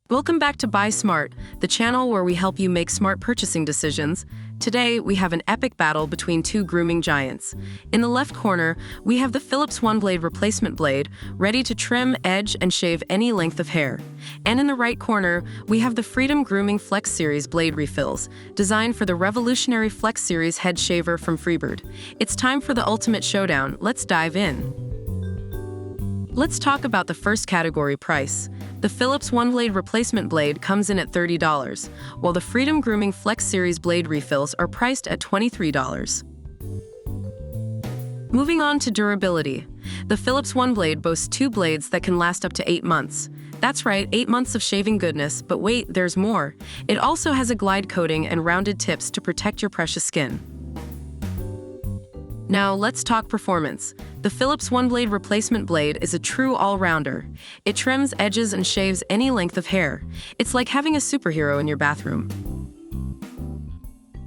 Welcome back to Buy Smart, the channel where we help you make smart purchasing decisions. Today, we have an epic battle between two grooming giants. In the left corner, we have the Philips Oneblade replacement blade, ready to trim, edge, and shave any length of hair. And in the right corner, we have the Freedom Grooming FlexSeries Blade Refills, designed for the revolutionary FlexSeries head shaver from Freebird. It's time for the ultimate showdown. Let's dive in. Let's talk about the first category, price. The Philips Oneblade replacement blade comes in at $30, while the Freedom Grooming FlexSeries Blade Refills are priced at $23. Moving on to durability. The Philips Oneblade boasts two blades that can last up to 8 months. That's right, 8 months of shaving goodness, but wait, there's more. It also has a glide coating and rounded tips to protect your precious skin. Now, let's talk performance. The Philips Oneblade replacement blade is a true all-rounder. It trims, edges, and shaves any length of hair. It's like having a superhero in your bathroom.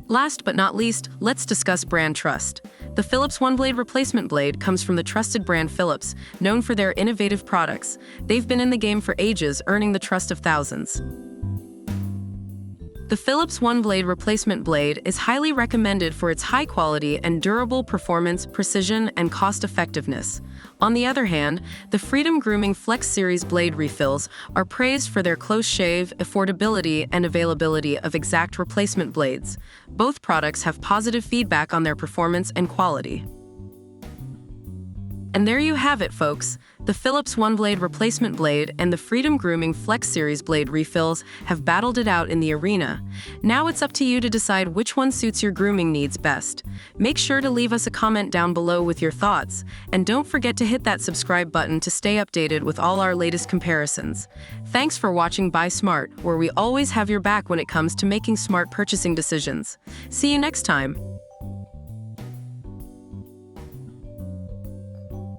Last but not least, let's discuss brand trust. The Philips Oneblade replacement blade comes from the trusted brand Philips, known for their innovative products. They've been in the game for ages, earning the trust of thousands. The Philips Oneblade replacement blade is highly recommended for its high quality and durable performance, precision, and cost-effectiveness. On the other hand, the Freedom Grooming FlexSeries Blade Refills are praised for their close shave, affordability, and availability of exact replacement blades. Both products have positive feedback on their performance and quality. And there you have it, folks. The Philips Oneblade replacement blade and the Freedom Grooming FlexSeries Blade Refills have battled it out in the arena. Now it's up to you to decide which one suits your grooming needs best. Make sure to leave us a comment down below with your thoughts, and don't forget to hit that subscribe button to stay updated with all our latest comparisons. Thanks for watching Buy Smart, where we always have your back when it comes to making smart purchasing decisions. See you next time.